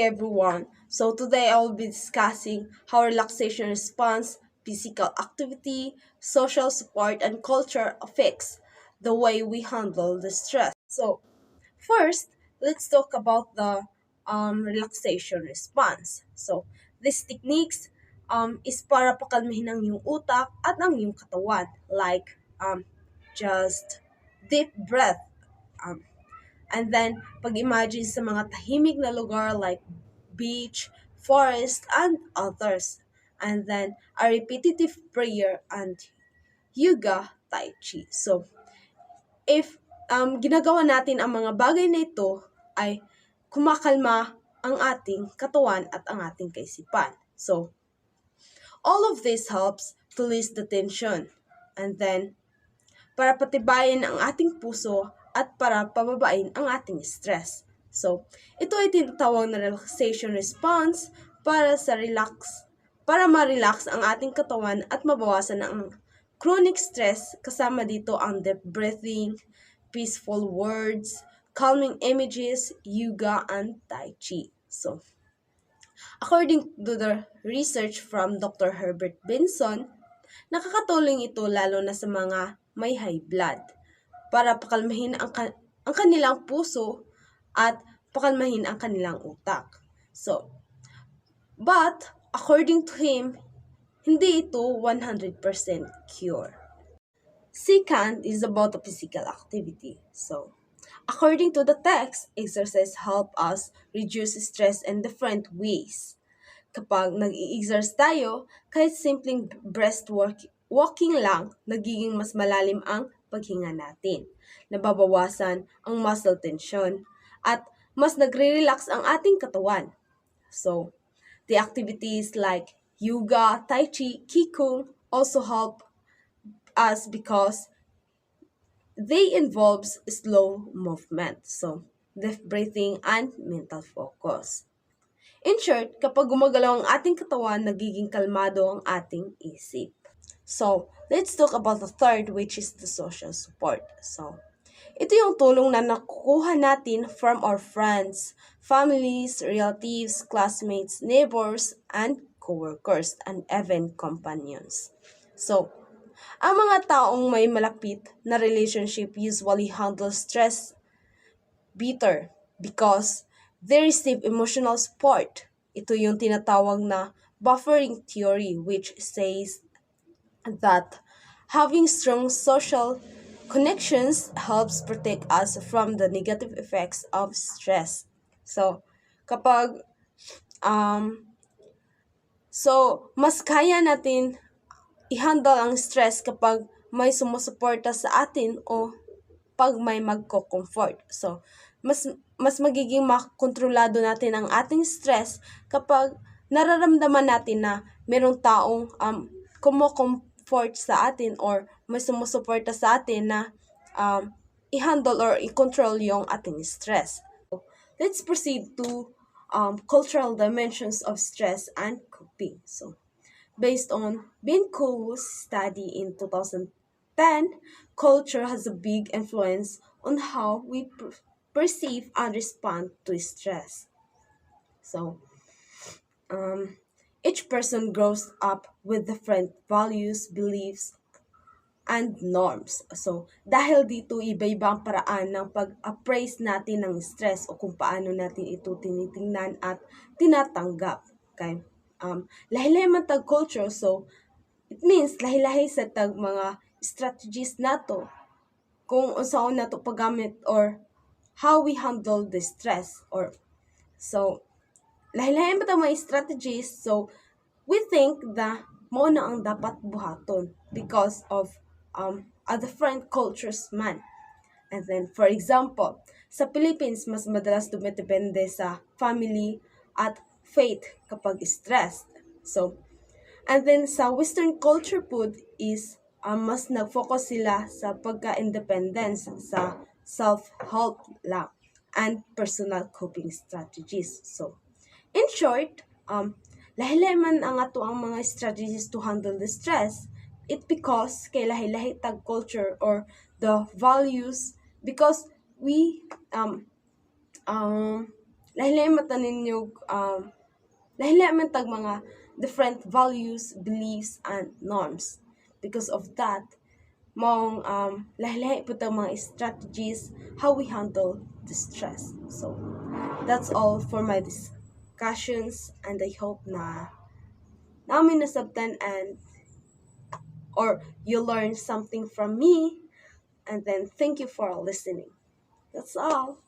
everyone. So today I will be discussing how relaxation response, physical activity, social support, and culture affects the way we handle the stress. So first, let's talk about the relaxation response. So these techniques is para pakalmahin ang iyong utak at ang iyong katawan. Like just deep breath. Um, And then, pag-imagine sa mga tahimik na lugar like beach, forest, and others. And then, a repetitive prayer and yoga, tai chi. So, if ginagawa natin ang mga bagay na ito, ay kumakalma ang ating katawan at ang ating kaisipan. So, all of this helps to release the tension. And then, para patibayin ang ating puso at para pababain ang ating stress. So, ito ay tinatawag na relaxation response para ma-relax ang ating katawan at mabawasan ang chronic stress, kasama dito ang deep breathing, peaceful words, calming images, yoga, and tai chi. So, according to the research from Dr. Herbert Benson, nakakatulong ito lalo na sa mga may high blood para pakalmahin ang kanilang puso at pakalmahin ang kanilang utak. So, but according to him, hindi ito 100% cure. Second is about the physical activity. So, according to the text, exercise help us reduce stress in different ways. Kapag nag-i-exercise tayo, kahit simpleng walking lang, nagiging mas malalim ang paghinga natin. Nababawasan ang muscle tension at mas nagre-relax ang ating katawan. So, the activities like yoga, tai chi, qigong also help us because they involve slow movement. So, deep breathing and mental focus. In short, kapag gumagalaw ang ating katawan, nagiging kalmado ang ating isip. So, let's talk about the third, which is the social support. So, ito yung tulong na nakukuha natin from our friends, families, relatives, classmates, neighbors, and coworkers, and even companions. So, ang mga taong may malapit na relationship usually handle stress better because they receive emotional support. Ito yung tinatawag na buffering theory, which says that having strong social connections helps protect us from the negative effects of stress. So, kapag mas kaya natin i-handle ang stress kapag may sumusuporta sa atin o pag may magko-comfort. So, mas magiging makontrolado natin ang ating stress kapag nararamdaman natin na merong taong kumo-comfort sa atin or may sumusuporta sa atin na i-handle or i-control yung ating stress. So, let's proceed to cultural dimensions of stress and coping. So, based on Binko's study in 2010, culture has a big influence on how we perceive and respond to stress. So, each person grows up with different values, beliefs, and norms. So, dahil dito, iba-iba ang paraan ng pag-appraise natin ng stress o kung paano natin ito tinitingnan at tinatanggap. Okay? Lahi-lahi man tag culture, so it means lahi-lahi sa tag mga strategies nato kung unsaon nato paggamit or how we handle the stress or so lahi-lahi man tag mga strategies, so we think na mo na ang dapat buhaton because of a different cultures man. And then, for example, sa Philippines, mas madalas dumidepende sa family at faith kapag stressed. So, and then sa Western culture food is mas nag-focus sila sa pagka-independence, sa self-help lang, and personal coping strategies. So, in short, lahi-lahi man ang ato ang mga strategies to handle the stress, it because kay lahi-lahi tag culture or the values because we lahi-lahi mata ninyo lahi-lahi man tag mga different values, beliefs, and norms. Because of that, maong lahi-lahi po tang mga strategies how we handle the stress. So, that's all for my discussions, and I hope na namin nasabtan and or you learn something from me, and then thank you for listening. That's all.